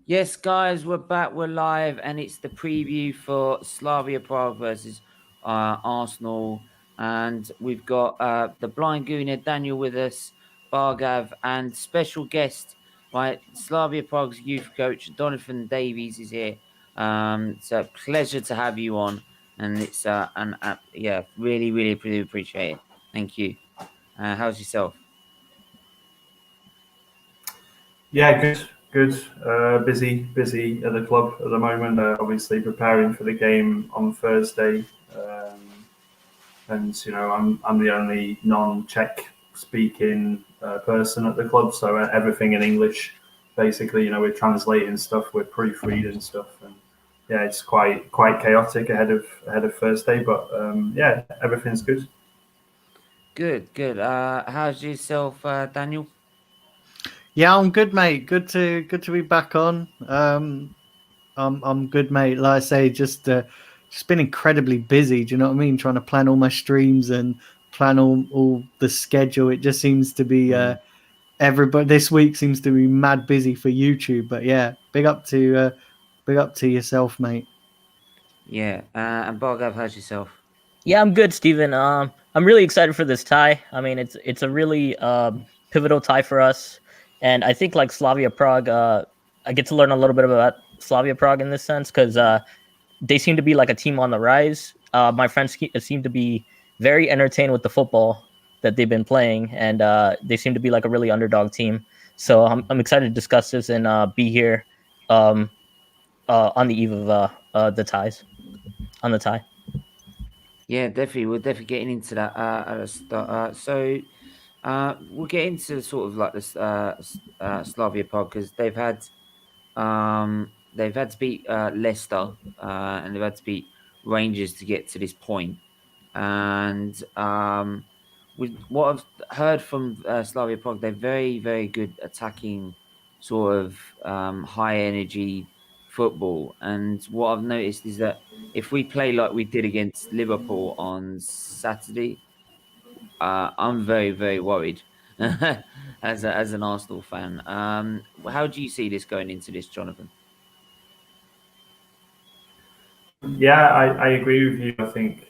Yes, guys, we're back. We're live, and it's the preview for Slavia Prague versus Arsenal. And we've got the blind gooner Daniel with us, Bargav, and special guest, right? Slavia Prague's youth coach Jonathan Davies is here. It's a pleasure to have you on, and it's yeah, really, really appreciate it. Thank you. How's yourself? Yeah, good. Busy at the club at the moment. Obviously preparing for the game on Thursday, and I'm the only non-Czech speaking person at the club, so everything in English. Basically, we're translating stuff, we're proofreading stuff, and yeah, it's quite chaotic ahead of Thursday. But yeah, everything's good. Good. How's yourself, Daniel? Yeah, I'm good, mate. Good to be back on. I'm good, mate. Like I say, just been incredibly busy. Do you know what I mean? Trying to plan all my streams and plan all the schedule. It just seems to be everybody this week seems to be mad busy for YouTube. But yeah, big up to yourself, mate. Yeah, and Bargav, how's yourself? Yeah, I'm good, Steven. I'm really excited for this tie. I mean, it's a really pivotal tie for us, and I think like Slavia Prague, I get to learn a little bit about Slavia Prague in this sense because they seem to be like a team on the rise. My friends seem to be very entertained with the football that they've been playing, and they seem to be like a really underdog team. So I'm excited to discuss this and be here um, on the eve of the ties on the tie. Yeah, definitely. We're definitely getting into that at the start. We'll get into sort of like this Slavia pod because they've had to beat Leicester and they've had to beat Rangers to get to this point. And with what I've heard from Slavia Prague, they're very good attacking, sort of high energy football. And what I've noticed is that if we play like we did against Liverpool on Saturday, I'm very worried as an Arsenal fan. How do you see this going into this, Jonathan? Yeah, I agree with you. I think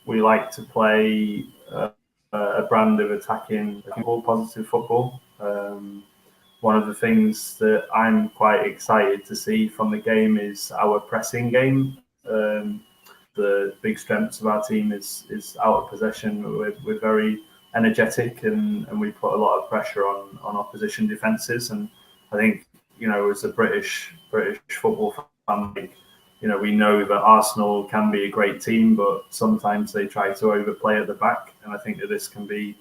we like to play a brand of attacking football, positive football. One of the things that I'm quite excited to see from the game is our pressing game. The big strengths of our team is out of possession. We're very energetic and we put a lot of pressure on opposition defences. And I think as a British football fan, we know that Arsenal can be a great team, but sometimes they try to overplay at the back. And I think that this can be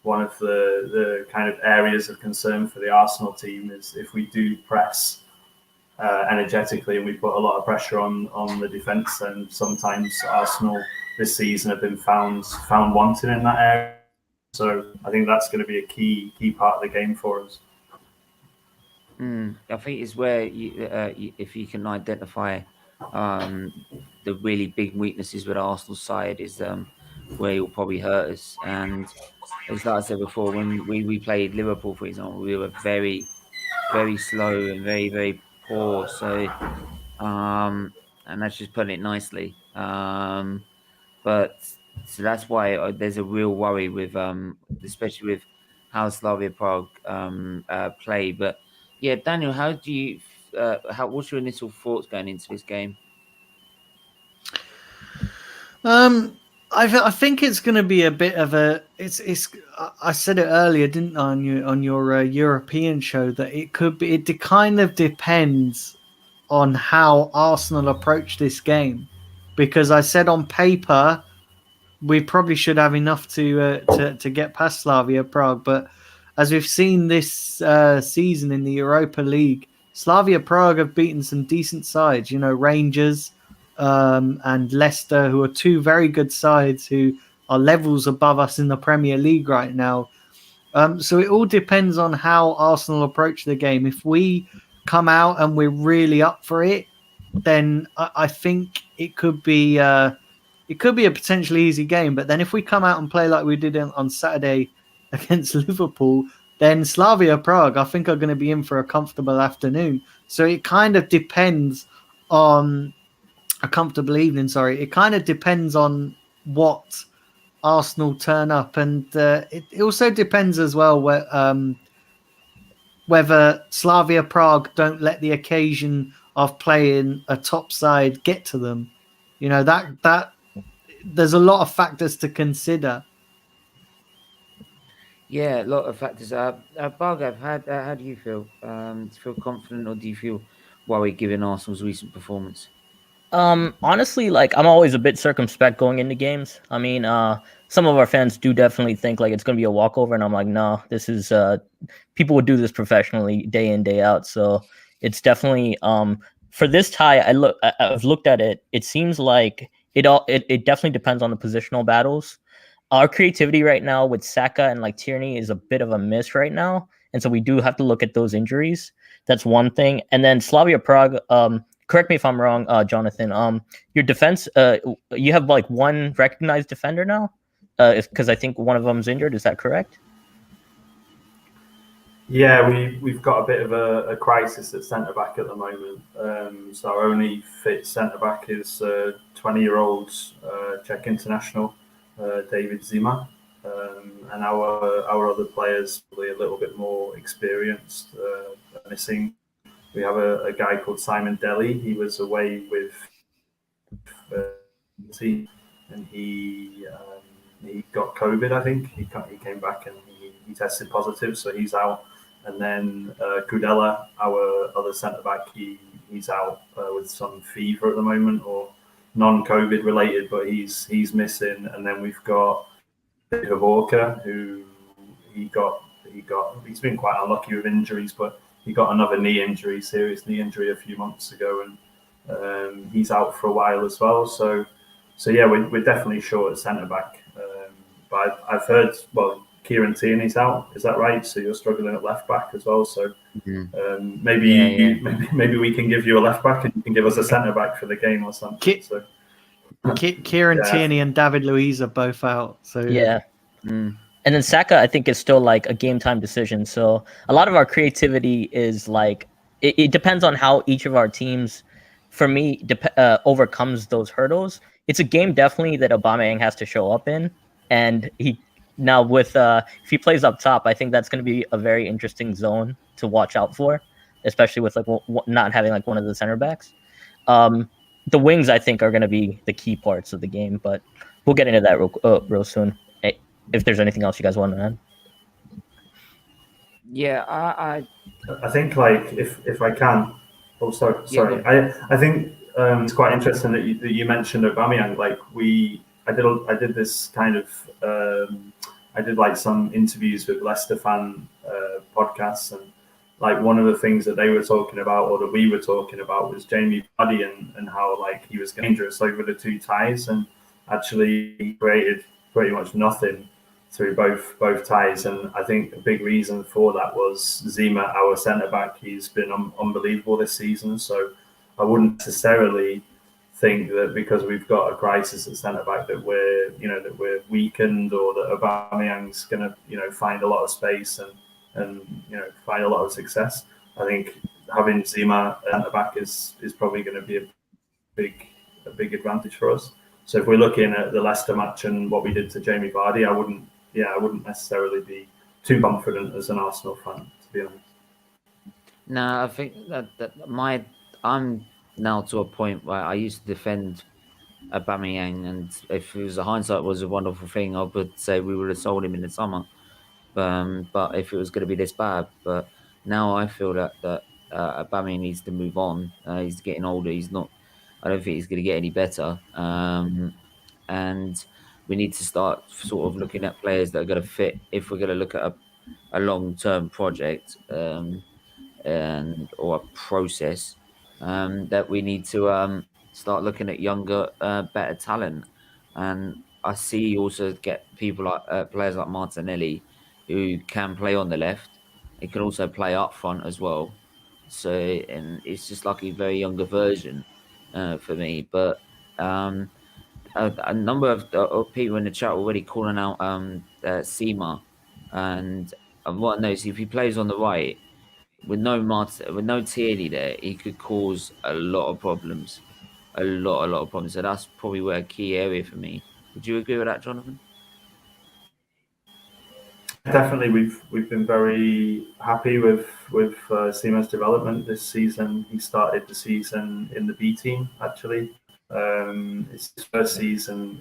one of the kind of areas of concern for the Arsenal team is if we do press energetically and we put a lot of pressure on the defence, and sometimes Arsenal this season have been found wanting in that area. So I think that's going to be a key part of the game for us. I think it's where if you can identify the really big weaknesses with Arsenal side is where you'll probably hurt us. And as like I said before, when we played Liverpool, for example, we were very slow and very poor. So and that's just putting it nicely. But so that's why there's a real worry with especially with how Slavia Prague play. But yeah, Daniel, how do you what's your initial thoughts going into this game? I think it's going to be a bit of a. It's. I said it earlier, didn't I, on your European show that it could be. It kind of depends on how Arsenal approach this game, because I said on paper we probably should have enough to get past Slavia Prague, but as we've seen this season in the Europa League, Slavia Prague have beaten some decent sides. Rangers and Leicester, who are two very good sides who are levels above us in the Premier League right now. So it all depends on how Arsenal approach the game. If we come out and we're really up for it, then I think it could be a potentially easy game. But then if we come out and play like we did on Saturday against Liverpool, then Slavia Prague, I think, are going to be in for a comfortable afternoon. So it kind of depends on a comfortable evening. Sorry, it kind of depends on what Arsenal turn up, and it also depends as well whether Slavia Prague don't let the occasion of playing a top side get to them. You know, that there's a lot of factors to consider. Yeah, a lot of factors. Bargav, how do you feel? Do you feel confident, or do you feel worried given Arsenal's recent performance? Honestly, like I'm always a bit circumspect going into games. I mean, some of our fans do definitely think like it's gonna be a walkover, and I'm like, no, this is people would do this professionally day in, day out. So it's definitely for this tie, I've looked at it. It seems like it definitely depends on the positional battles. Our creativity right now with Saka and like Tierney is a bit of a miss right now. And so we do have to look at those injuries. That's one thing. And then Slavia Prague, correct me if I'm wrong, Jonathan. Your defense, you have like one recognized defender now, because I think one of them's injured. Is that correct? Yeah, we've got a bit of a crisis at centre back at the moment. So our only fit centre back is 20-year-old Czech international David Zima, and our other players probably a little bit more experienced. Missing, we have a guy called Simon Deli. He was away with team, and he got COVID. I think he came back and he tested positive, so he's out. And then Kudela, our other centre back, he's out with some fever at the moment, or non-COVID related, but he's missing. And then we've got Walker, who he's been quite unlucky with injuries, but he got another serious knee injury a few months ago, and he's out for a while as well. So yeah, we're definitely short at centre back. But I've heard, well, Kieran Tierney's out. Is that right? So you're struggling at left back as well. So maybe we can give you a left back and you can give us a centre back for the game or something. Kieran Tierney and David Luiz are both out. So yeah. And then Saka, I think, is still like a game time decision. So a lot of our creativity is like it depends on how each of our teams, for me, overcomes those hurdles. It's a game definitely that Aubameyang has to show up in, and if he plays up top, I think that's going to be a very interesting zone to watch out for, especially with like not having like one of the center backs. The wings, I think, are going to be the key parts of the game, but we'll get into that real soon. If there's anything else you guys want to add. Yeah, I think like if I can. Oh, sorry. Yeah, I think it's quite interesting that you mentioned Aubameyang. Like I did this kind of I did like some interviews with Leicester fan podcasts, and like one of the things that they were talking about, or that we were talking about, was Jamie Vardy and how like he was dangerous over the two ties, and actually he created pretty much nothing through both ties. And I think a big reason for that was Zima, our centre back. He's been unbelievable this season. So I wouldn't necessarily think that because we've got a crisis at centre back that we're weakened, or that Aubameyang's going to find a lot of space and find a lot of success. I think having Zima at centre back is probably going to be a big advantage for us. So if we're looking at the Leicester match and what we did to Jamie Vardy, I wouldn't necessarily be too confident as an Arsenal fan, to be honest. No, I think that I'm now to a point where I used to defend Aubameyang, and if it was a hindsight was a wonderful thing, I would say we would have sold him in the summer. But if it was going to be this bad, but now I feel that Aubameyang needs to move on. He's getting older. He's not. I don't think he's going to get any better. And we need to start sort of looking at players that are going to fit if we're going to look at a long-term project or a process, that we need to start looking at younger, better talent. And I see also get people like players like Martinelli who can play on the left. He can also play up front as well. So, and it's just like a very younger version for me. But a number of people in the chat already calling out Sema, and what I noticed, if he plays on the right with no Tierney there, he could cause a lot of problems, a lot of problems. So that's probably where a key area for me. Would you agree with that, Jonathan? Definitely, we've been very happy with Seamer's development this season. He started the season in the B team actually. It's his first season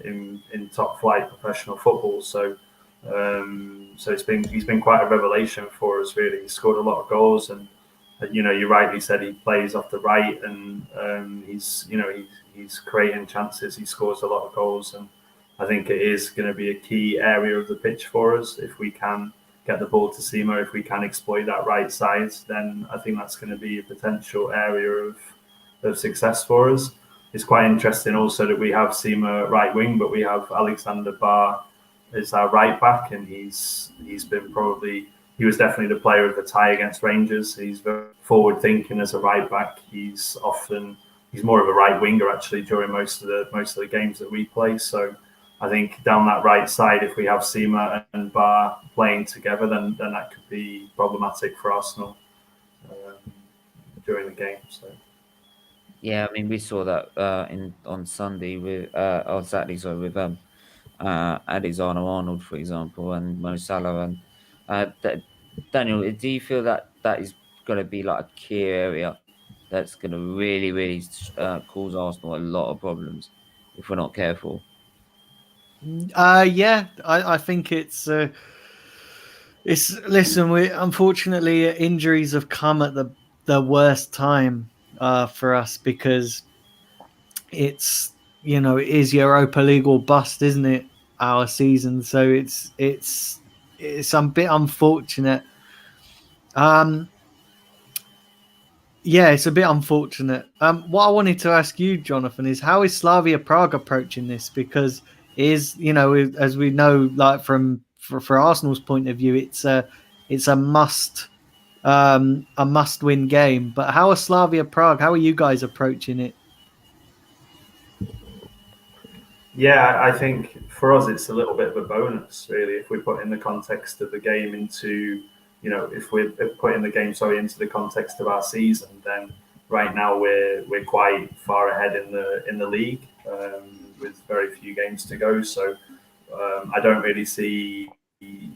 in top flight professional football, so he's been quite a revelation for us. Really, he scored a lot of goals, and you rightly said he plays off the right, and he's creating chances. He scores a lot of goals, and I think it is going to be a key area of the pitch for us. If we can get the ball to Sima, if we can exploit that right side, then I think that's going to be a potential area of success for us. It's quite interesting also that we have Sima right wing, but we have Alexander Barr as our right back, and he was definitely the player of the tie against Rangers. He's very forward thinking as a right back. He's more of a right winger actually during most of the games that we play. So I think down that right side, if we have Sima and Barr playing together, then that could be problematic for Arsenal during the game. So. Yeah, I mean, we saw that on Sunday on Saturday, sorry, with Alexander Arnold, for example, and Mo Salah. And Daniel, do you feel that is going to be like a key area that's going to really cause Arsenal a lot of problems if we're not careful? Yeah, I think it's listen. We unfortunately injuries have come at the worst time for us, because it's it is Europa League or bust, isn't it? Our season, so it's a bit unfortunate. Yeah, it's a bit unfortunate. What I wanted to ask you, Jonathan, is how is Slavia Prague approaching this? Because as we know, like for Arsenal's point of view, it's a must win game. But how are Slavia Prague? How are you guys approaching it? Yeah, I think for us it's a little bit of a bonus, really, if we put in the context of the game if we're putting the game into the context of our season, then right now we're quite far ahead in the league with very few games to go. So I don't really see. I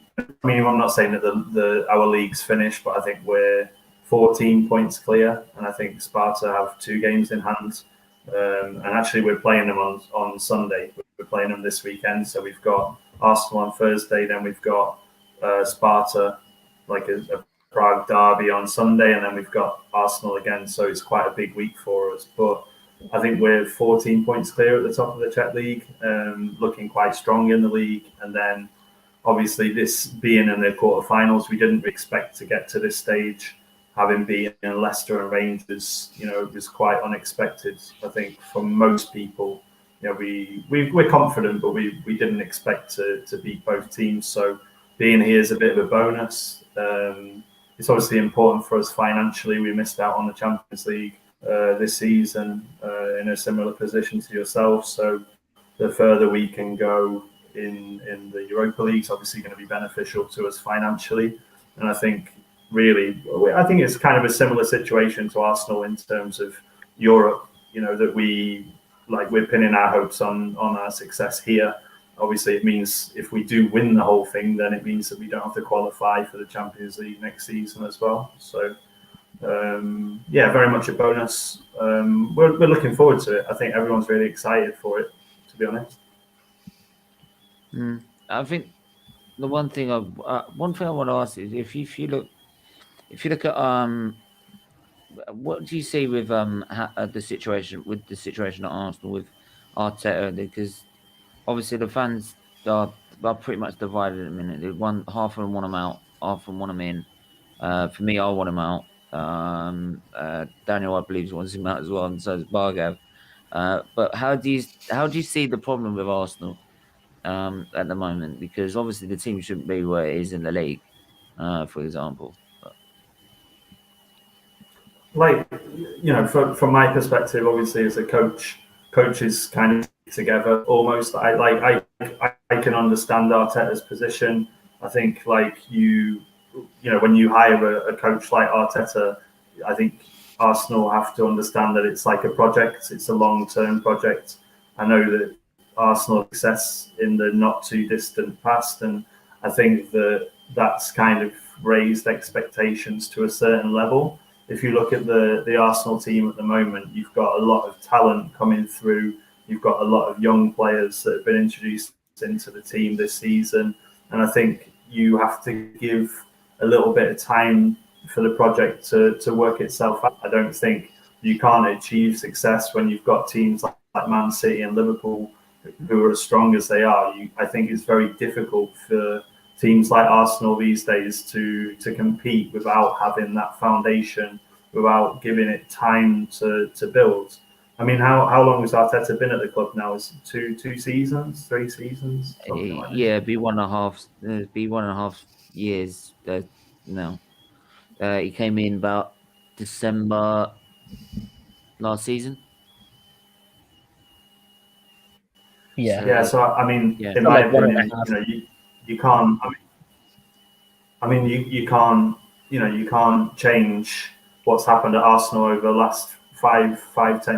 mean, I'm not saying that our league's finished, but I think we're 14 points clear, and I think Sparta have 2 games in hand. And actually, we're playing them on Sunday. We're playing them this weekend. So we've got Arsenal on Thursday, then we've got Sparta, like a Prague derby on Sunday, and then we've got Arsenal again. So it's quite a big week for us. But I think we're 14 points clear at the top of the Czech league, looking quite strong in the league. And then, obviously, this being in the quarterfinals, we didn't expect to get to this stage. Having been in Leicester and Rangers, it was quite unexpected. I think for most people, we're confident, but we didn't expect to beat both teams. So being here is a bit of a bonus. It's obviously important for us financially. We missed out on the Champions League this season in a similar position to yourself. So the further we can go in the Europa League is obviously going to be beneficial to us financially. And I think it's kind of a similar situation to Arsenal in terms of Europe, that we're pinning our hopes on our success here. Obviously, it means if we do win the whole thing, then it means that we don't have to qualify for the Champions League next season as well. So, very much a bonus. We're looking forward to it. I think everyone's really excited for it, to be honest. I think the one thing I want to ask is if you look at what do you see with the situation at Arsenal with Arteta? Because obviously the fans are pretty much divided at the minute. Half of them want him out, half of them want him in. For me, I want him out. Daniel, I believe, wants him out as well, and so does Bargav. But how do you see the problem with Arsenal at the moment? Because obviously the team shouldn't be where it is in the league, for example. From my perspective, obviously as a coach, coaches kind of together almost. I can understand Arteta's position. I think when you hire a coach like Arteta, I think Arsenal have to understand that it's like a project. It's a long-term project. I know that Arsenal success in the not too distant past, and I think that that's kind of raised expectations to a certain level. If you look at the Arsenal team at the moment, you've got a lot of talent coming through. You've got a lot of young players that have been introduced into the team this season, and I think you have to give a little bit of time for the project to work itself out. I don't think you can't achieve success when you've got teams like Man City and Liverpool who are as strong as they are. I think it's very difficult for teams like Arsenal these days to compete without having that foundation, without giving it time to build. I mean, how long has Arteta been at the club now? Is it two seasons, 3 seasons? Like Yeah, be 1.5 years. No, he came in about December last season. Yeah. Yeah, so I mean, Yeah. in So my like 1.5. opinion, you can't. I mean, you can't. You can't change what's happened at Arsenal over the last 10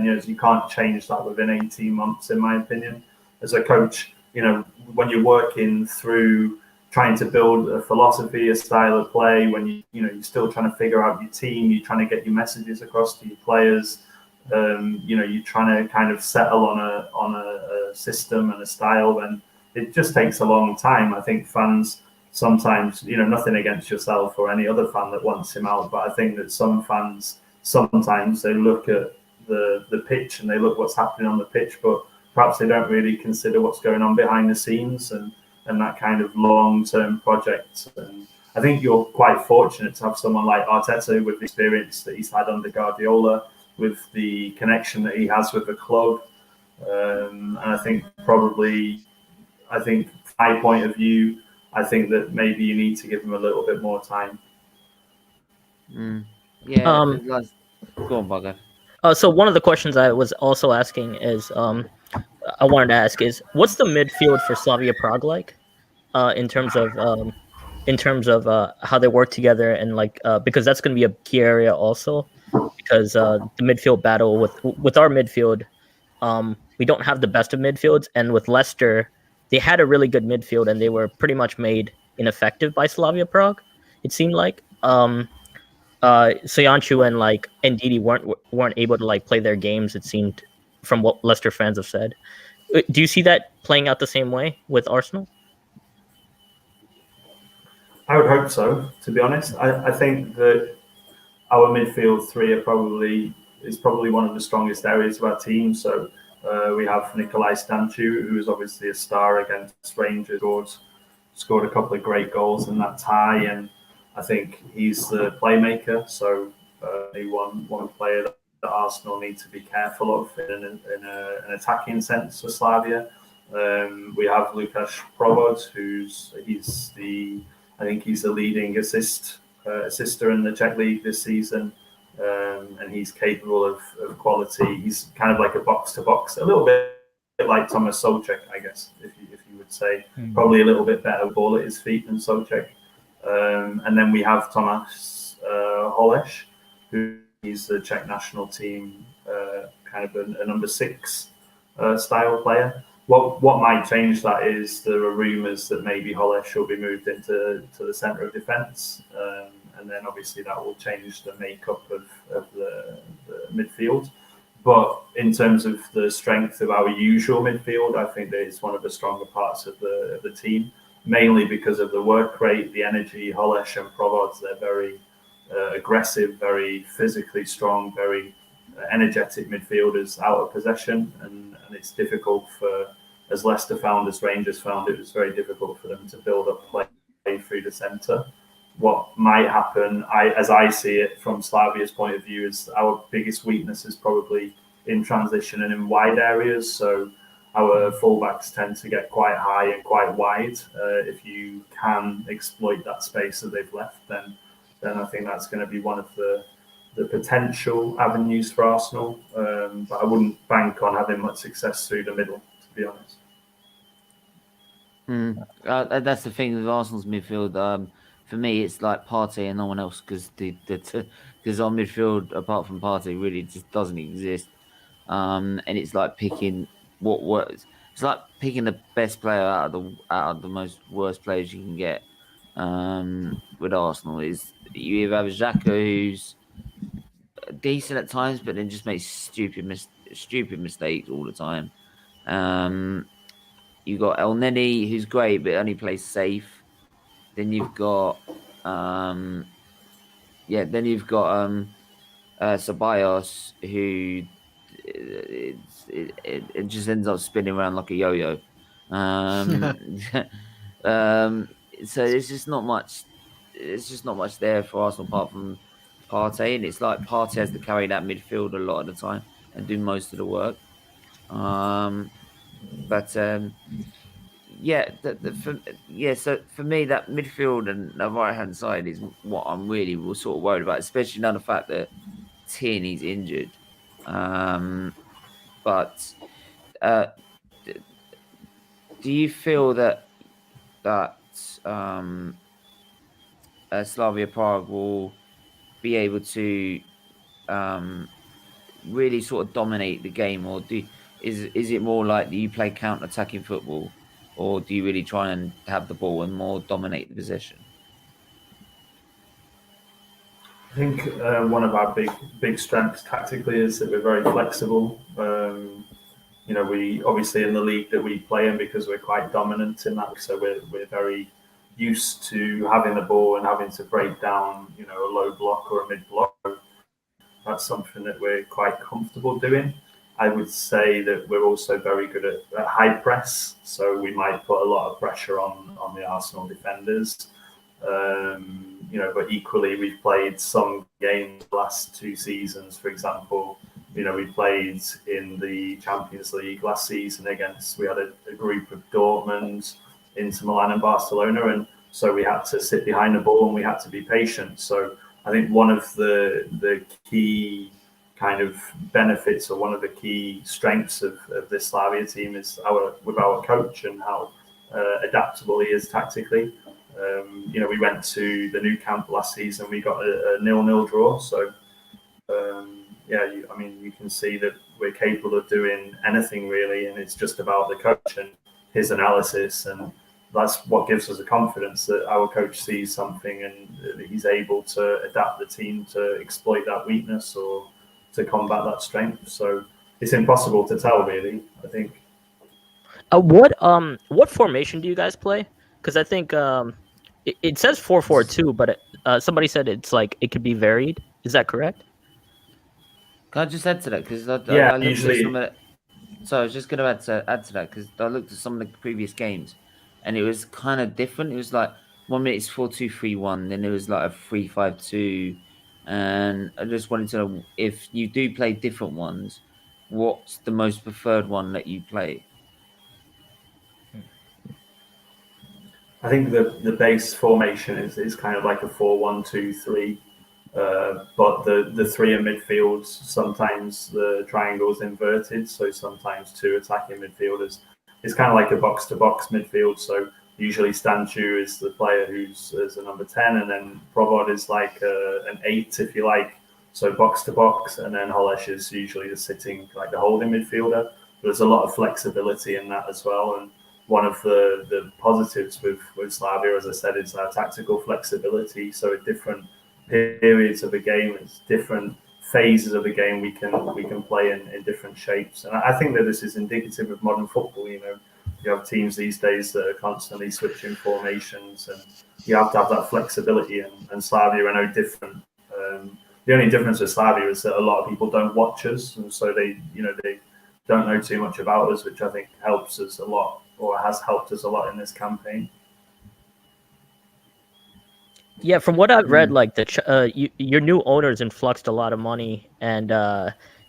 years. You can't change that within 18 months, in my opinion. As a coach, when you're working through trying to build a philosophy, a style of play, when you're still trying to figure out your team, you're trying to get your messages across to your players. You're trying to kind of settle on a system and a style, then it just takes a long time. I think fans sometimes, nothing against yourself or any other fan that wants him out, but I think that some fans sometimes they look at the pitch and they look what's happening on the pitch, but perhaps they don't really consider what's going on behind the scenes and that kind of long-term project. And I think you're quite fortunate to have someone like Arteta with the experience that he's had under Guardiola, with the connection that he has with the club. And I think my point of view, I think that maybe you need to give him a little bit more time. Yeah. Go on, Bugger. So one of the questions I was also asking is, I wanted to ask is, what's the midfield for Slavia Prague like, in terms of how they work together, and because that's going to be a key area also, because the midfield battle with our midfield, we don't have the best of midfields, and with Leicester, they had a really good midfield and they were pretty much made ineffective by Slavia Prague. It seemed like Soyuncu and Ndidi weren't able to play their games. It seemed, from what Leicester fans have said. Do you see that playing out the same way with Arsenal? I would hope so, to be honest. I think that our midfield three is probably one of the strongest areas of our team. So we have Nikolai Stancu, who is obviously a star against Rangers, scored a couple of great goals in that tie, and I think he's the playmaker. So one player that Arsenal need to be careful of in an attacking sense for Slavia. We have Lukáš Provod, I think he's the leading assister in the Czech League this season, and he's capable of quality. He's kind of like a box to box, a little bit like Thomas Souček, I guess, if you would say. Probably a little bit better ball at his feet than Souček. And then we have Tomáš Holeš, who is the Czech national team, kind of a number 6 style player. What might change that is there are rumours that maybe Holeš will be moved into the centre of defence, and then obviously that will change the makeup of the midfield. But in terms of the strength of our usual midfield, I think that it's one of the stronger parts of the team, mainly because of the work rate, the energy. Holeš and Provod, they're very aggressive, very physically strong, very energetic midfielders out of possession, and it's difficult as Leicester found, as Rangers found, it was very difficult for them to build up play through the centre. What might happen, as I see it from Slavia's point of view, is our biggest weakness is probably in transition and in wide areas. So our fullbacks tend to get quite high and quite wide. If you can exploit that space that they've left, then I think that's going to be one of the potential avenues for Arsenal. But I wouldn't bank on having much success through the middle, to be honest. That's the thing with Arsenal's midfield. for me, it's like Partey and no one else because because our midfield apart from Partey really just doesn't exist. And it's like picking what works. It's like picking the best player out of the most worst players you can get. With Arsenal is you either have Xhaka who's decent at times, but then just makes stupid mistakes all the time. Um, you got El Neni who's great but only plays safe. Then you've got then you've got Ceballos who it just ends up spinning around like a yo-yo. Um, um, so it's just not much. It's just not much there for Arsenal apart from Partey, and it's like Partey has to carry that midfield a lot of the time and do most of the work. But yeah, so for me, that midfield and the right hand side is what I'm really sort of worried about, especially now the fact that Tierney's injured. But do you feel that Slavia Prague will be able to really sort of dominate the game, or is it more like you play counter-attacking football, or do you really try and have the ball and more dominate the possession? I think one of our big strengths tactically is that we're very flexible. We obviously in the league that we play in, because we're quite dominant in that, so we're very used to having the ball and having to break down, a low block or a mid block. That's something that we're quite comfortable doing. I would say that we're also very good at high press, so we might put a lot of pressure on the Arsenal defenders. But equally, we've played some games the last 2 seasons. For example, we played in the Champions League last season we had a group of Dortmund, Inter Milan and Barcelona, and so we had to sit behind the ball and we had to be patient. So I think one of the key kind of benefits, or one of the key strengths of this Slavia team is with our coach and how adaptable he is tactically. We went to the Nou Camp last season. We got a 0-0 draw. So, you can see that we're capable of doing anything really, and it's just about the coach and his analysis, and that's what gives us the confidence that our coach sees something and he's able to adapt the team to exploit that weakness or to combat that strength. So it's impossible to tell, really, I think. What formation do you guys play? Because I think it says 4-4-2, but somebody said it's like it could be varied. Is that correct? Can I just add to that? Because Yeah, I looked usually. at some of it. So I was just going to add to that because I looked at some of the previous games, and it was kind of different. It was like 1 minute it's 4-2-3-1, then it was like a 3-5-2, and I just wanted to know if you do play different ones, what's the most preferred one that you play? I think the base formation is kind of like a 4-1-2-3, but the 3 in midfield, sometimes the triangle's inverted, so sometimes 2 attacking midfielders. It's kind of like a box-to-box midfield, so usually Stanchu is the player who's a number 10, and then Provod is like an 8, if you like, so box-to-box, and then Holesh is usually like the holding midfielder. There's a lot of flexibility in that as well, and one of the positives with Slavia, as I said, is our tactical flexibility. So at different periods of the game, it's different phases of the game we can play in different shapes. And I think that this is indicative of modern football. You have teams these days that are constantly switching formations, and you have to have that flexibility. And Slavia are no different. The only difference with Slavia is that a lot of people don't watch us, and so they don't know too much about us, which I think helps us a lot, or has helped us a lot in this campaign. Yeah, from what I've read, like your new owners influxed a lot of money, and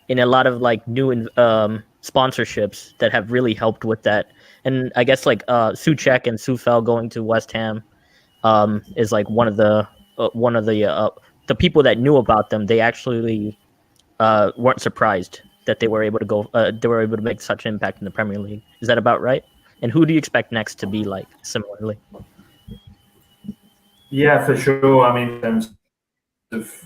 in a lot of like new sponsorships that have really helped with that. And I guess like Souček and Sufel going to West Ham is like one of the people that knew about them. They actually weren't surprised that they were able to go. They were able to make such impact in the Premier League. Is that about right? And who do you expect next to be like similarly? Yeah, for sure. I mean, in terms of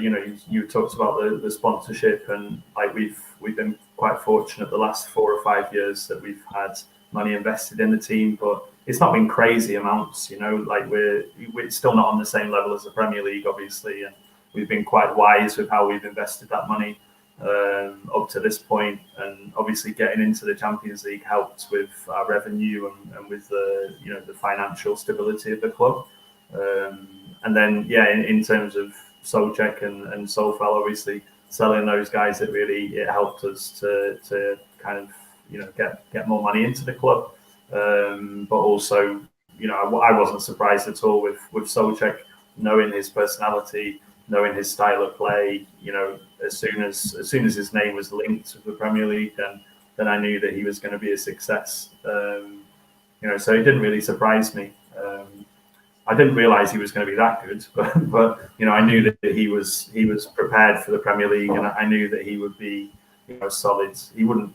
you talked about the sponsorship, and like we've been quite fortunate the last 4 or 5 years that we've had money invested in the team, but it's not been crazy amounts. Like we're still not on the same level as the Premier League, obviously, and we've been quite wise with how we've invested that money up to this point, and obviously getting into the Champions League helped with our revenue and with the financial stability of the club. And then, yeah, in terms of Souček and Sofal, obviously selling those guys, it helped us to kind of get more money into the club. But also, I wasn't surprised at all with Souček, knowing his personality, knowing his style of play. As soon as his name was linked to the Premier League, then I knew that he was going to be a success. So it didn't really surprise me. I didn't realise he was going to be that good, but I knew that he was prepared for the Premier League, and I knew that he would be solid. He wouldn't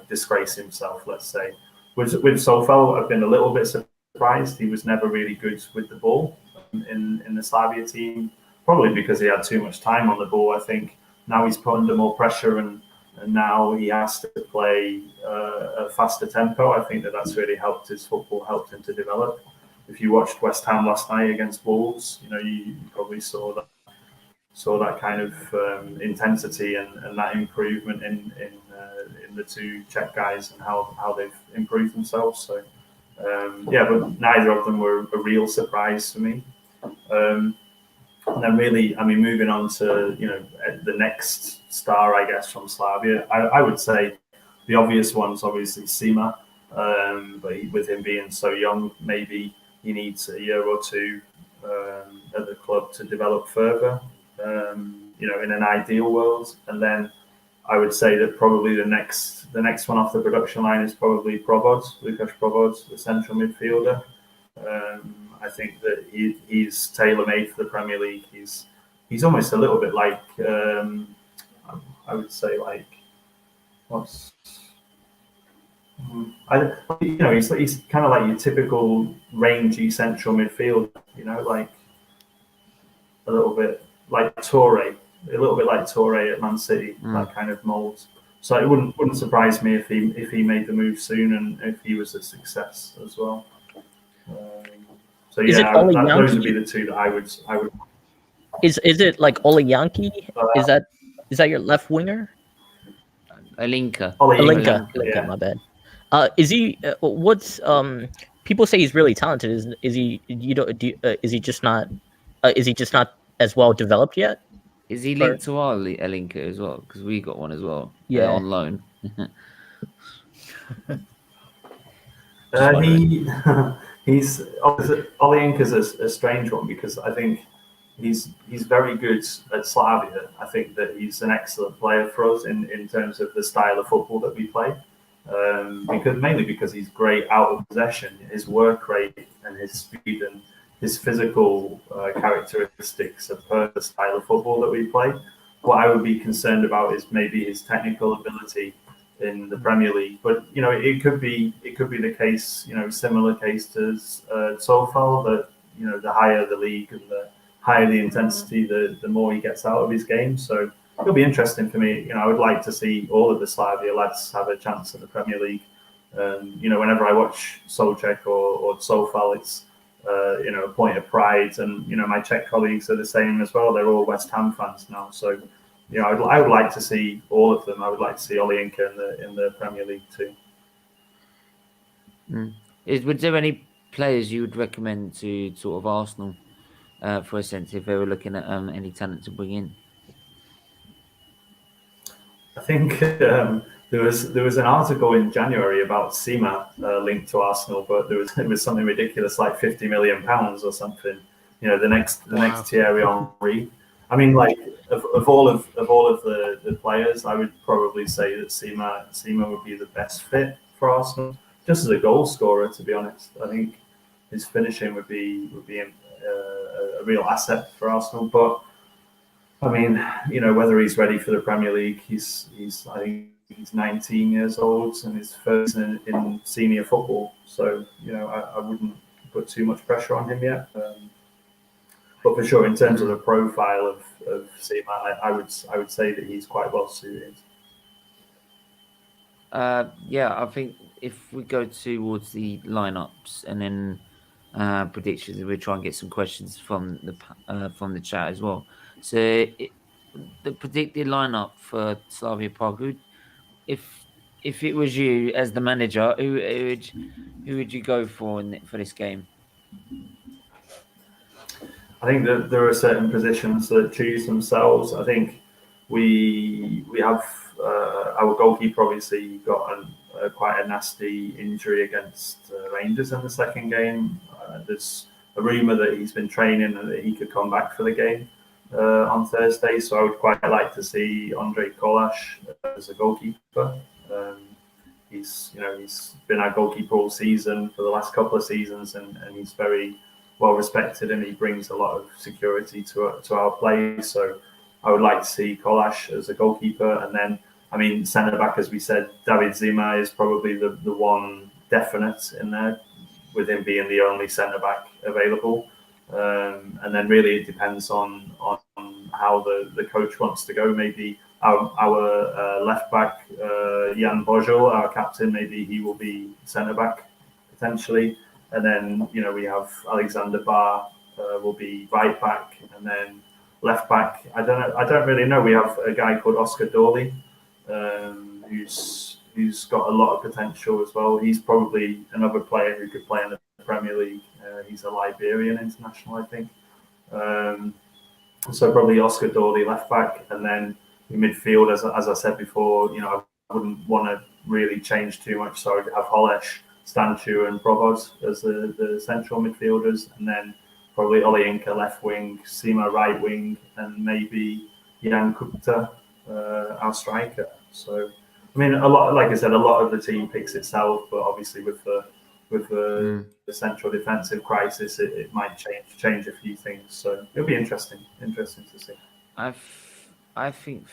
disgrace himself, let's say. With Sofal, I've been a little bit surprised. He was never really good with the ball in the Slavia team, probably because he had too much time on the ball. I think now he's put under more pressure, and now he has to play a faster tempo. I think that's really helped his football, helped him to develop. If you watched West Ham last night against Wolves, you probably saw that kind of intensity and that improvement in the two Czech guys and how they've improved themselves. So but neither of them were a real surprise for me. And then really, I mean, moving on to the next star, I guess, from Slavia, I would say the obvious one's obviously Sima, but with him being so young, maybe he needs a year or two at the club to develop further, in an ideal world. And then I would say that probably the next one off the production line is probably Lukáš Probod, the central midfielder. I think that he's tailor-made for the Premier League. He's almost a little bit like I would say like what's he's kind of like your typical rangy central midfielder, like a little bit like Toure at Man City, that kind of mold. So it wouldn't surprise me if he made the move soon and if he was a success as well. So yeah, those would be the two that I would. Is it like Olyanki? Is that your left winger? Alinka. Alinka, my bad. Is he? What's people say he's really talented. Is he? Is he just not? Is he just not as well developed yet? Is he linked to our Alinka as well? Because we got one as well. Yeah, on loan. He's Olyanka's a strange one because I think he's very good at Slavia. I think that he's an excellent player for us in terms of the style of football that we play. Because he's great out of possession, his work rate and his speed and his physical characteristics are per the style of football that we play. What I would be concerned about is maybe his technical ability in the Premier League, but it could be the case, similar case to Sofal, that the higher the league and the higher the intensity, the more he gets out of his game. So it'll be interesting for me. I would like to see all of the Slavia lads have a chance in the Premier League. Whenever I watch Souček or Sofal, it's a point of pride, and my Czech colleagues are the same as well. They're all West Ham fans now, so I would like to see all of them. I would like to see Olyanka in the Premier League too. Would there any players you would recommend to sort of Arsenal for a sense if they were looking at any talent to bring in? I think there was an article in January about Sima linked to Arsenal, but it was something ridiculous like £50 million or something. The next Thierry Henry. I mean, like of all of the players, I would probably say that Sima would be the best fit for Arsenal, just as a goal scorer. To be honest, I think his finishing would be a real asset for Arsenal. But I mean, whether he's ready for the Premier League, I think he's 19 years old and his first in senior football. So I wouldn't put too much pressure on him yet. But for sure, in terms of the profile of Seema, I would say that he's quite well suited. Yeah, I think if we go towards the lineups and then predictions, we'll try and get some questions from the chat as well. So the predicted lineup for Slavia Prague, if it was you as the manager, who would you go for for this game? I think that there are certain positions that choose themselves. I think we have our goalkeeper obviously got quite a nasty injury against Rangers in the second game. There's a rumour that he's been training and that he could come back for the game on Thursday. So I would quite like to see Ondrej Kolaš as a goalkeeper. He's been our goalkeeper all season for the last couple of seasons, and he's very well respected, and he brings a lot of security to our play. So I would like to see Kolaš as a goalkeeper, and then centre back, as we said, David Zima is probably the one definite in there, with him being the only centre back available. And then really it depends on how the coach wants to go. Maybe our left back, Jan Božo, our captain, maybe he will be centre back potentially. And then we have Alexander Barr will be right back, and then left back. I don't really know. We have a guy called Oscar Dorley, who's got a lot of potential as well. He's probably another player who could play in the Premier League. He's a Liberian international, I think. So probably Oscar Dorley left back, and then in midfield, as I said before, I wouldn't want to really change too much. So I'd have Holeš, Stanchu and Provoz as the central midfielders, and then probably Olayinka left wing, Sima right wing, and maybe Jan Kupta, our striker. So a lot, like I said, a lot of the team picks itself, but obviously with the central defensive crisis, it might change a few things. So it'll be interesting to see. I think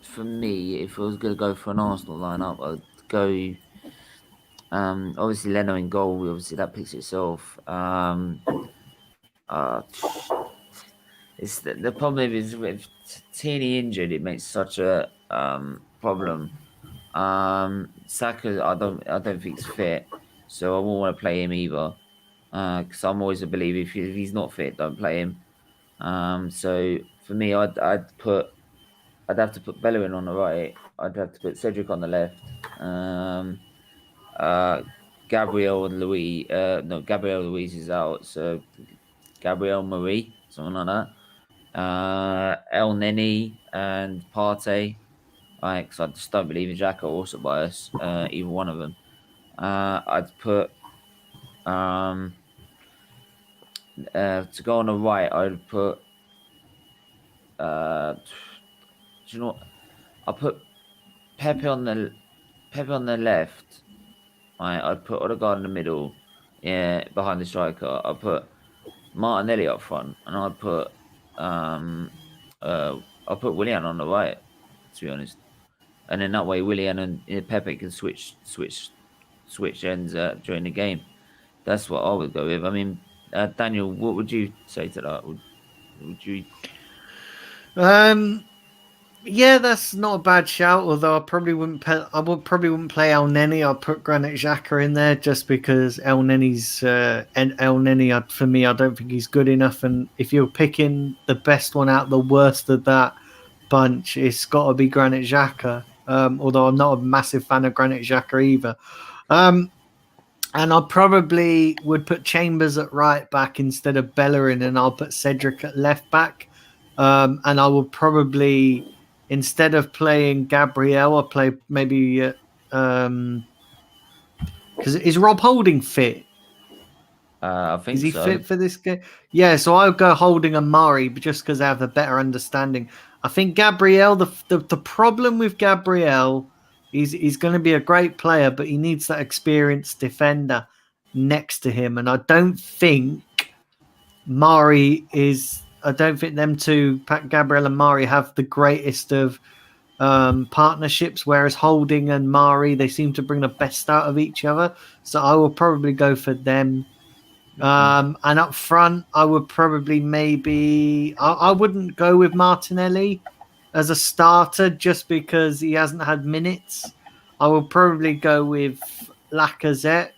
for me, if I was going to go for an Arsenal lineup, I'd go. Obviously Leno in goal. Obviously that picks itself. It's the problem is with Tierney injured, it makes such a problem. Saka, I don't think is fit, so I won't want to play him either. Because I'm always a believer if he's not fit, don't play him. So for me, I'd have to put Bellerin on the right. I'd have to put Cedric on the left. Gabriel and Louis. No, Gabriel Louise is out, so Gabriel Marie, something like that. El Neni and Partey. Because I just don't believe in Xhaka or Ceballos, either one of them. I'd put to go on the right. I'd put do you know what? I'll put Pepe on the left. I'd put Odegaard in the middle, behind the striker. I'll put Martinelli up front, and I'll put Willian on the right, to be honest. And then that way, Willian and Pepe can switch ends during the game. That's what I would go with. Daniel, what would you say to that? Would you? Yeah, that's not a bad shout. Although I probably wouldn't play El Neni. I'd put Granit Xhaka in there just because El Neni's for me, I don't think he's good enough. And if you're picking the best one out, the worst of that bunch, it's got to be Granit Xhaka. Although I'm not a massive fan of Granit Xhaka either. And I probably would put Chambers at right back instead of Bellerin, and I'll put Cedric at left back. And I will probably, instead of playing Gabriel, I'll play maybe because is Rob Holding fit? I think is he so. fit for this game? Yeah, so I'll go Holding and Murray, but just because I have a better understanding. I think Gabriel. The problem with Gabriel, he's going to be a great player, but he needs that experienced defender next to him, and I don't think Murray is. I don't think them two, Gabriel and Mari, have the greatest of partnerships, whereas Holding and Mari, they seem to bring the best out of each other. So I will probably go for them And up front, I would probably I wouldn't go with Martinelli as a starter just because he hasn't had minutes. I will probably go with Lacazette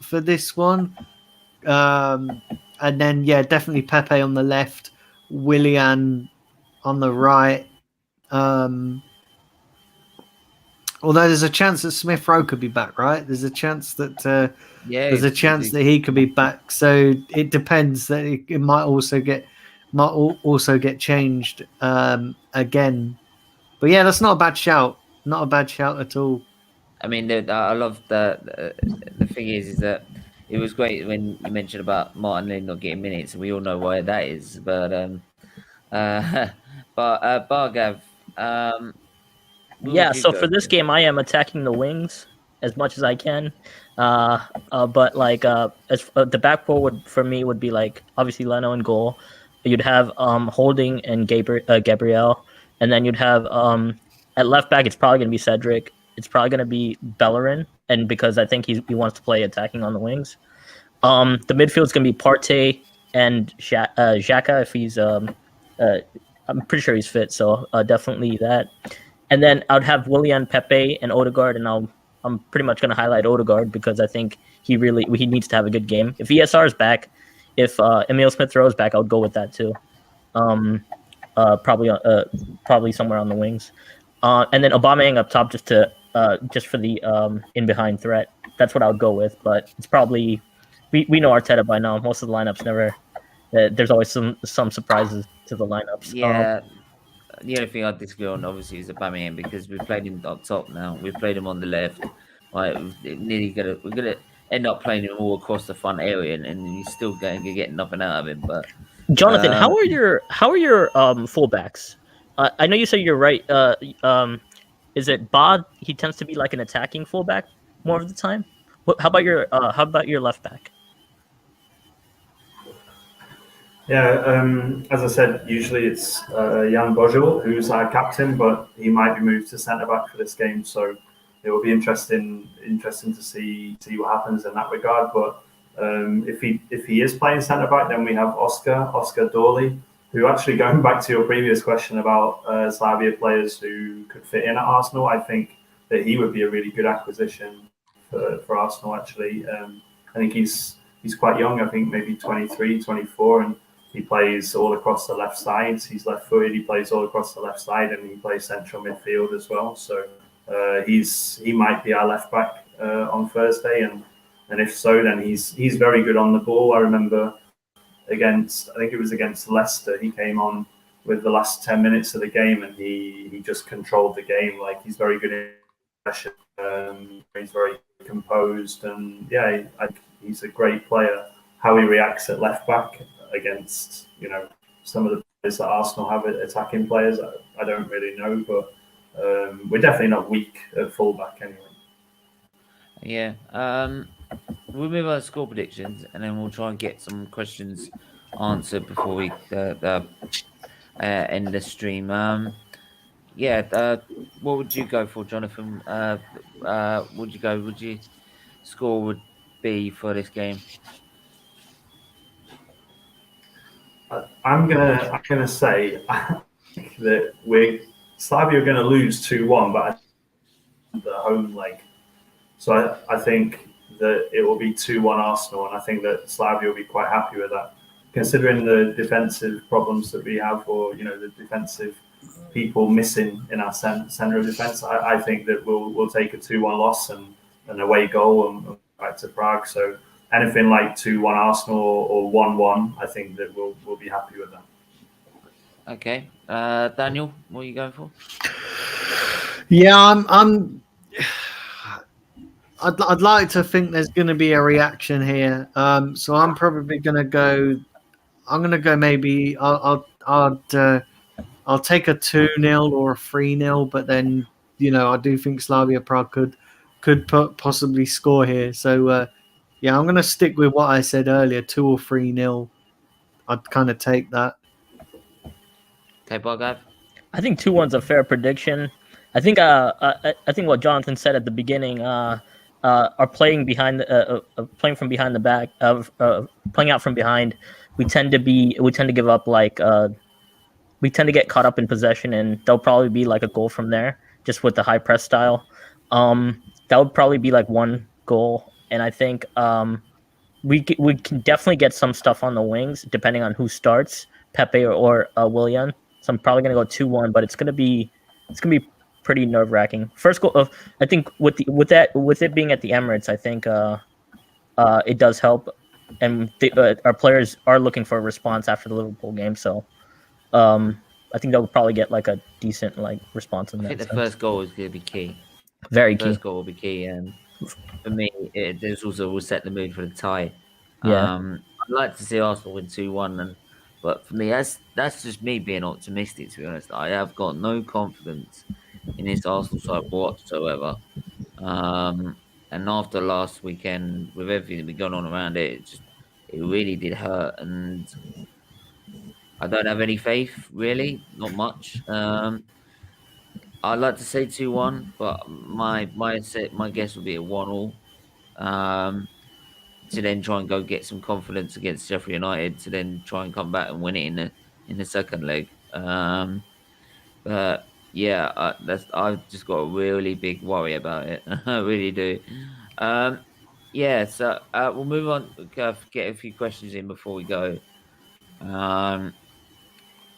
for this one. And then, yeah, definitely Pepe on the left, Willian on the right. Although there's a chance that Smith Rowe could be back, right? There's a chance that he could be back. So it depends. That it might also get changed again. But yeah, that's not a bad shout. Not a bad shout at all. I mean, I love the thing is that it was great when you mentioned about Martinelli not getting minutes, and we all know why that is. But Bargav, Yeah, so for this game, I am attacking the wings as much as I can. But like the back four for me would be like obviously Leno in goal. You'd have Holding and Gabriel, and then you'd have at left back. It's probably gonna be Cedric. It's probably gonna be Bellerin, and because I think he wants to play attacking on the wings. The midfield's gonna be Partey and Xhaka if he's I'm pretty sure he's fit, so definitely that. And then I'd have Willian, Pepe, and Odegaard, and I'm pretty much going to highlight Odegaard because I think he needs to have a good game. If ESR is back, if Emil Smith-Rowe is back, I would go with that too. Probably somewhere on the wings, and then Aubameyang up top just for the in behind threat. That's what I would go with. But it's probably we know Arteta by now. Most of the lineups never. There's always some surprises to the lineups. Yeah. The only thing I disagree on, obviously, is Aubameyang because we played him up top now. We played him on the left. Like, we're gonna end up playing him all across the front area, and he's still going to get nothing out of him. But Jonathan, how are your fullbacks? I know you say you're right. Is it Bod? He tends to be like an attacking fullback more of the time. How about your left back? Yeah, as I said, usually it's Jan Bojel, who's our captain, but he might be moved to centre back for this game. So it will be interesting to see what happens in that regard. But if he is playing centre back, then we have Oscar Dorley, who actually going back to your previous question about Slavia players who could fit in at Arsenal, I think that he would be a really good acquisition for Arsenal. Actually, I think he's quite young. I think maybe 23, 24, and he plays all across the left side. He's left-footed. He plays all across the left side, and he plays central midfield as well. So he might be our left back on Thursday, and if so, then he's very good on the ball. I remember I think it was against Leicester. He came on with the last 10 minutes of the game, and he just controlled the game. Like, he's very good in pressure. He's very composed, and yeah, he's a great player. How he reacts at left back against some of the players that Arsenal have attacking players, I don't really know, but we're definitely not weak at fullback anyway. Yeah, we'll move on to score predictions, and then we'll try and get some questions answered before we end the stream. What would you go for, Jonathan? Would you score would be for this game? I'm gonna say that Slavia are going to lose 2-1, but the home leg. So I think that it will be 2-1 Arsenal, and I think that Slavia will be quite happy with that, considering the defensive problems that we have, or the defensive people missing in our centre of defence. I think that we'll take a 2-1 loss and an away goal and back to Prague. So anything like 2-1 Arsenal or 1-1, I think that we'll be happy with that. Okay, Daniel, what are you going for? Yeah, I'd like to think there's going to be a reaction here. So I'm probably going to go. I'm going to go. Maybe I'll take a 2-0 or a 3-0, but then I do think Slavia Prague could possibly score here. So yeah, I'm going to stick with what I said earlier, 2 or 3-0. I'd kind of take that. Okay, Bargav. I think 2-1's a fair prediction. I think what Jonathan said at the beginning. are playing behind, playing from behind the back, playing out from behind, we tend to give up we tend to get caught up in possession, and there'll probably be like a goal from there, just with the high press style. That would probably be like one goal, and I think we can definitely get some stuff on the wings depending on who starts, Pepe or Willian. So I'm probably gonna go 2-1, but it's gonna be pretty nerve wracking. First goal, I think with it being at the Emirates, I think it does help, and our players are looking for a response after the Liverpool game. So I think they'll probably get like a decent like response in I that think the sense. first goal is going to be key. Very key. First goal will be key, and for me, there's also will set the mood for the tie. Yeah. I'd like to see Arsenal win 2-1, but for me, that's just me being optimistic. To be honest, I have got no confidence in this Arsenal side whatsoever. And after last weekend, with everything that been going on around it, it really did hurt, and I don't have any faith really, not much. I'd like to say 2-1, but my guess would be a 1-1. To then try and go get some confidence against Sheffield United, to then try and come back and win it in the second leg. But yeah, I've just got a really big worry about it. I really do. Yeah, so we'll move on. Get a few questions in before we go. Right,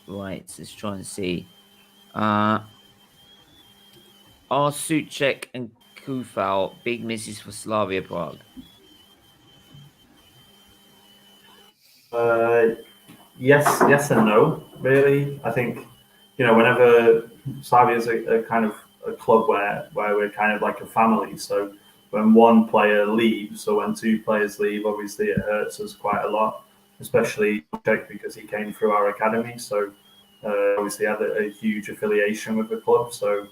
let's try and see. Are Suchek and Kufal big misses for Slavia Prague? Yes and no. Really, I think whenever Slavia is a kind of a club where we're kind of like a family. So when one player leaves, or when two players leave, obviously it hurts us quite a lot, especially Czech because he came through our academy. So obviously had a huge affiliation with the club. So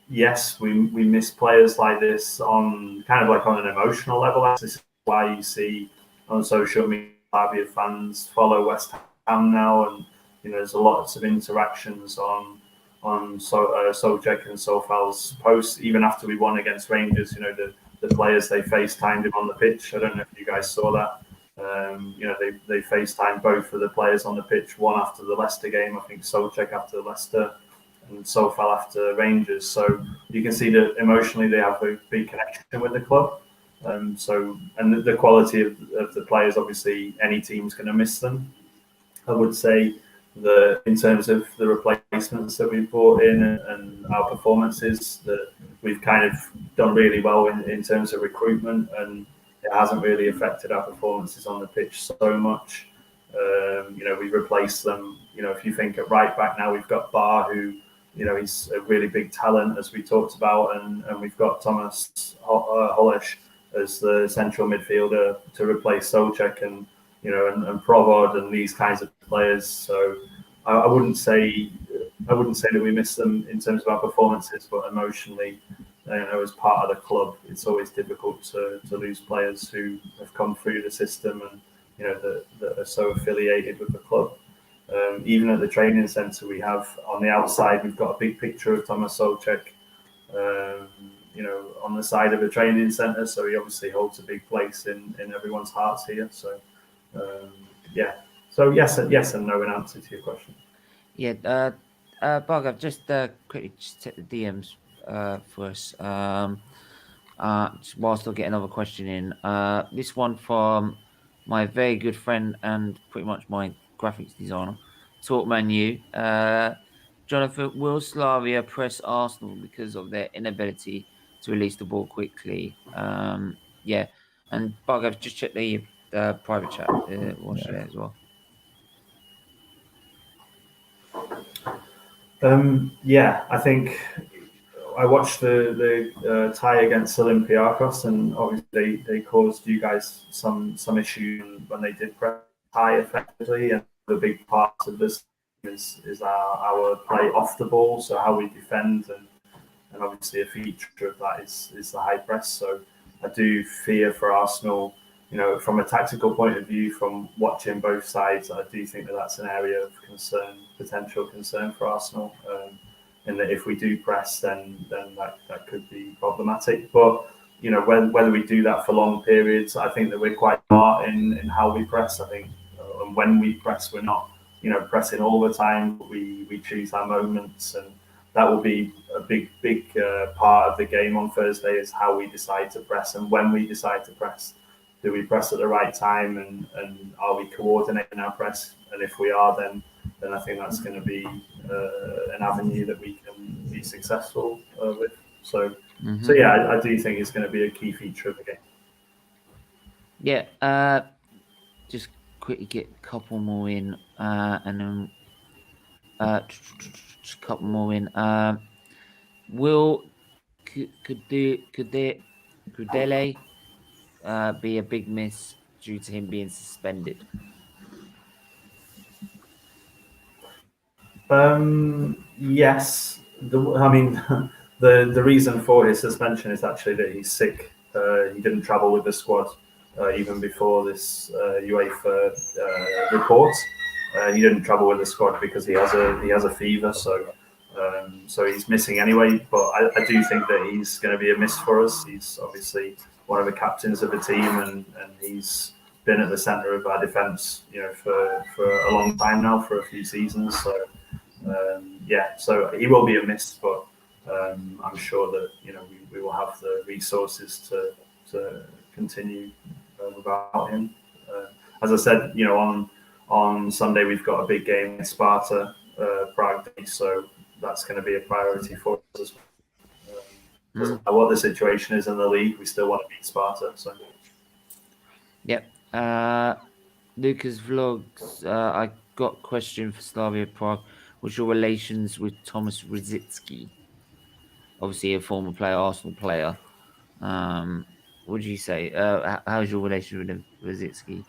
yes, we miss players like this on kind of like on an emotional level. This is why you see on social media Slavia fans follow West Ham now, and there's a lots of interactions on Sojek and Sofal's posts even after we won against Rangers. The players, they FaceTimed him on the pitch. I don't know if you guys saw that. They FaceTimed both of the players on the pitch. One after the Leicester game, I think Sojek after Leicester, and Sofal after Rangers. So you can see that emotionally they have a big connection with the club. And the quality of the players, obviously, any team's going to miss them. I would say that in terms of the replacements that we've brought in and our performances, that we've kind of done really well in terms of recruitment, and it hasn't really affected our performances on the pitch so much. We've replaced them. If you think at right back now, we've got Barr, who he's a really big talent, as we talked about, and we've got Thomas Hollish as the central midfielder to replace Sojek and Provod and these kinds of players. So I wouldn't say that we miss them in terms of our performances, but emotionally, as part of the club, it's always difficult to lose players who have come through the system and that are so affiliated with the club. Even at the training centre, we have on the outside, we've got a big picture of Thomas Sojek. On the side of the training centre, so he obviously holds a big place in everyone's hearts here. So, so yes and no in answer to your question. Yeah, Bug, I've just quickly checked the DMs for us. Whilst I'll get another question in. This one from my very good friend and pretty much my graphics designer, Talkman U. Jonathan, will Slavia press Arsenal because of their inability to release the ball quickly? Yeah, and Bug, I've just checked the private chat. Watch there as well. I think I watched the tie against Olympiacos, and obviously they caused you guys some issue when they did press tie effectively. And the big part of this is our play off the ball, so how we defend, and obviously a feature of that is the high press. So I do fear for Arsenal. From a tactical point of view, from watching both sides, I do think that that's an area of potential concern for Arsenal. And that if we do press, then that could be problematic. But whether we do that for long periods, I think that we're quite smart in how we press. I think, and when we press, we're not pressing all the time. We choose our moments, and that will be a big part of the game on Thursday, is how we decide to press and when we decide to press. Do we press at the right time, and are we coordinating our press? And if we are, then I think that's going to be an avenue that we can be successful with. So yeah, I do think it's going to be a key feature of the game. Yeah, just quickly get a couple more in, and then just a couple more in. Could Kudele be a big miss due to him being suspended? Yes. I mean, the reason for his suspension is actually that he's sick. He didn't travel with the squad even before this UEFA report. He didn't travel with the squad because he has a fever, so he's missing anyway. But I do think that he's going to be a miss for us. He's obviously one of the captains of the team, and he's been at the centre of our defence, for a long time now, for a few seasons. So yeah, so he will be a miss, but I'm sure that we will have the resources to continue without him. As I said, on Sunday we've got a big game in Sparta Prague, so that's going to be a priority for us as well. Doesn't matter what the situation is in the league, we still want to beat Sparta. So. Yep. Lucas Vlogs, I got a question for Slavia Prague. What's your relations with Thomas Rosicky? Obviously a former player, Arsenal player. What do you say? How's your relationship with Rosicky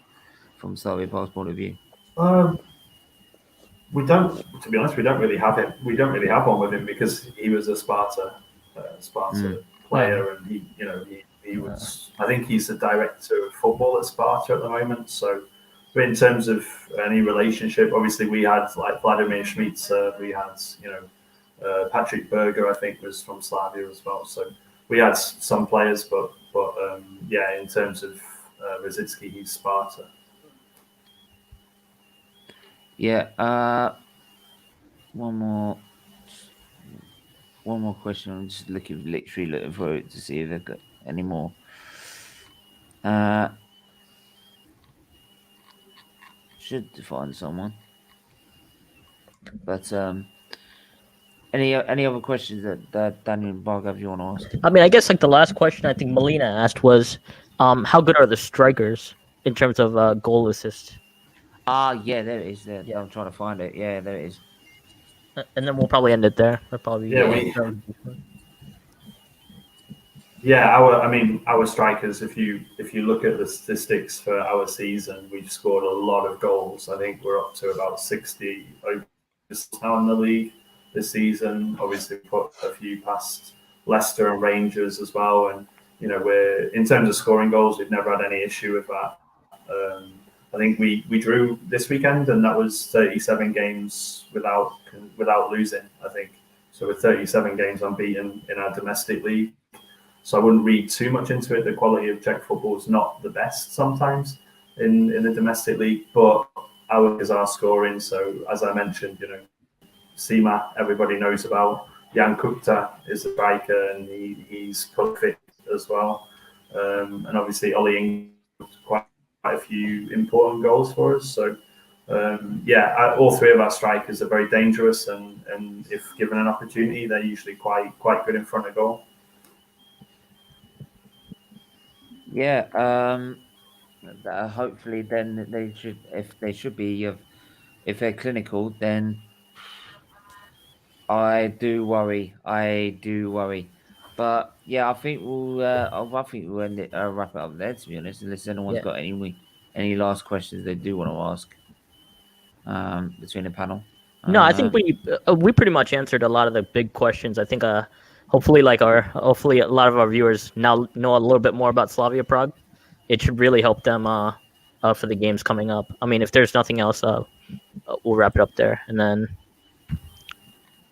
from Slavia Prague's point of view? We don't, to be honest, we don't really have it. We don't really have one with him because he was a Sparta player, and he was. I think he's the director of football at Sparta at the moment. So, but in terms of any relationship, obviously we had like Vladimir Schmitzer, we had Patrick Berger, I think, was from Slavia as well. So we had some players, but yeah, in terms of Rosicky, he's Sparta. Yeah. One more question. I'm just literally looking for it to see if I've got any more. Should find someone. But any other questions that Daniel and Bargav you want to ask? I mean, I guess like the last question I think Melina asked was, how good are the strikers in terms of goal assist? Yeah, there it is. There, Yeah. I'm trying to find it. Yeah, there it is. And then we'll probably end it there. We'll probably our strikers. If you look at the statistics for our season, we've scored a lot of goals. I think we're up to about 60 now in the league this season. Obviously, we put a few past Leicester and Rangers as well, and we're in terms of scoring goals, we've never had any issue with that. I think we drew this weekend, and that was 37 games without losing. I think so. We're 37 games unbeaten in our domestic league. So I wouldn't read too much into it. The quality of Czech football is not the best sometimes in the domestic league, but ours are scoring. So as I mentioned, Sima, everybody knows about. Jan Kupta is a striker, and he's prolific as well. And obviously Ollie Ing quite a few important goals for us. So all three of our strikers are very dangerous, and if given an opportunity, they're usually quite good in front of goal. Yeah. Hopefully, then they should be. If they're clinical, then I do worry. But yeah, I think we'll end it, wrap it up there. To be honest, unless anyone's got any last questions they do want to ask between the panel. No, I think we pretty much answered a lot of the big questions. I think hopefully a lot of our viewers now know a little bit more about Slavia Prague. It should really help them for the games coming up. I mean, if there's nothing else, we'll wrap it up there, and then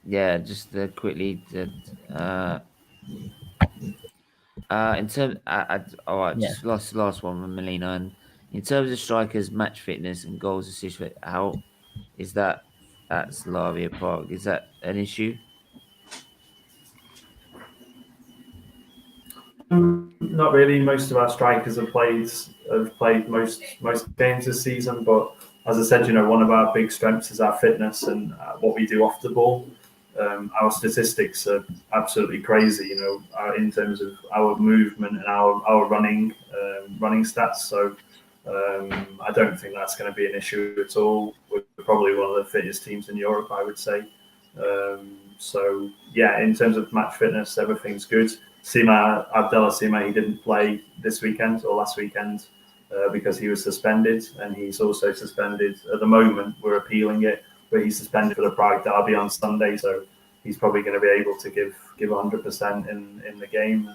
yeah, just quickly In terms, all right, Yeah. just last one from Melina. And in terms of strikers' match fitness and goals assist rate, how is that at Slavia Prague? Is that an issue? Not really. Most of our strikers have played most games this season. But as I said, one of our big strengths is our fitness and what we do off the ball. Our statistics are absolutely crazy. In terms of our movement and our running stats. So I don't think that's going to be an issue at all. We're probably one of the fittest teams in Europe, I would say. So yeah, in terms of match fitness, everything's good. Abdallah Sima, he didn't play this weekend or last weekend because he was suspended, and he's also suspended at the moment. We're appealing it, but he's suspended for the Prague derby on Sunday, so he's probably going to be able to give 100% in the game.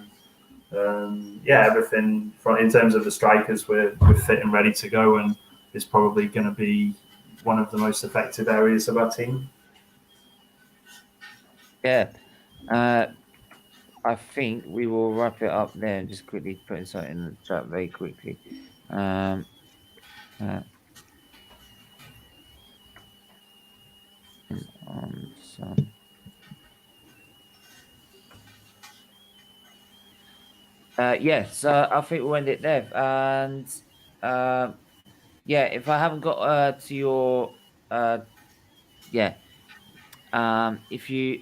And, everything in terms of the strikers, we're fit and ready to go, and it's probably going to be one of the most effective areas of our team. Yeah. I think we will wrap it up there and just quickly put something in the chat very quickly. So I think we'll end it there. And if I haven't got to your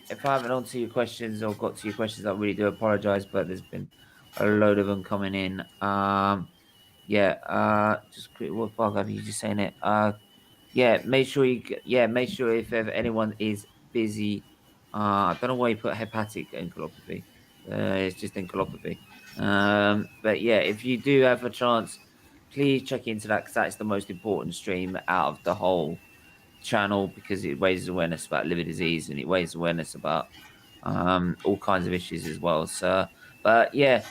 if I haven't answered your questions or got to your questions, I really do apologize, but there's been a load of them coming in. Just quick, what bug are you just saying it? Make sure if ever anyone is busy. I don't know why you put hepatic encephalopathy. It's just encephalopathy. But yeah, if you do have a chance, please check into that, because that's the most important stream out of the whole channel, because it raises awareness about liver disease and it raises awareness about all kinds of issues as well. So, but yeah,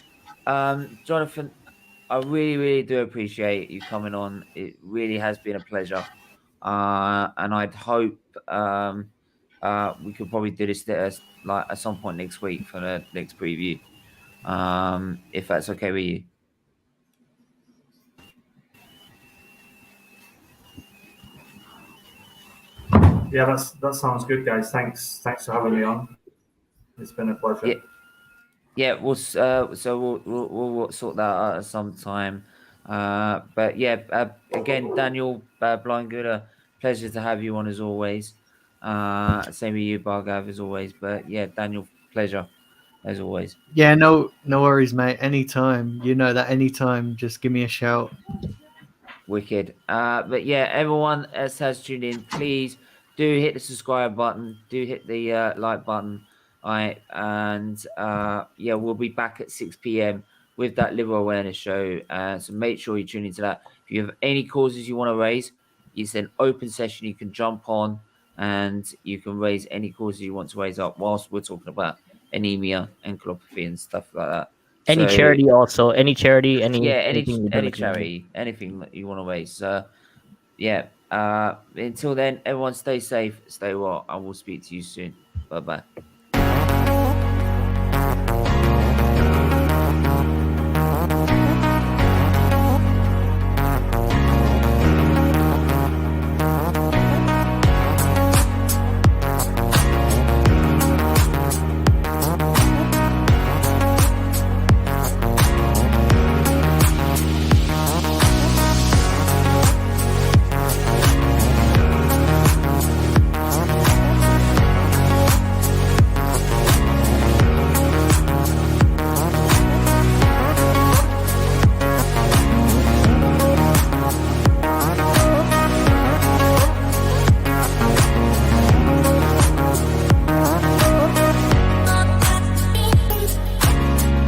Jonathan, I really, really do appreciate you coming on. It really has been a pleasure. And I'd hope we could probably do this at some point next week for the next preview, if that's okay with you. Yeah, that sounds good, guys. Thanks for having me on. It's been a pleasure. Yeah, we'll we'll sort that out at some time. But yeah, again, Daniel Blindgooder, pleasure to have you on as always. Same with you, Bargav, as always. But yeah, Daniel, pleasure as always. Yeah, no worries, mate. Anytime, you know that. Anytime, just give me a shout. Wicked. But yeah, everyone else has tuned in. Please do hit the subscribe button. Do hit the like button. All right, and we'll be back at 6 p.m. with that liver awareness show. So make sure you tune into that. If you have any causes you want to raise, it's an open session. You can jump on and you can raise any causes you want to raise up whilst we're talking about anemia, encephalopathy, and stuff like that. Any So, charity also, any charity, anything any charity, anything that you want to raise. Until then, everyone stay safe, stay well, and we'll speak to you soon. Bye bye.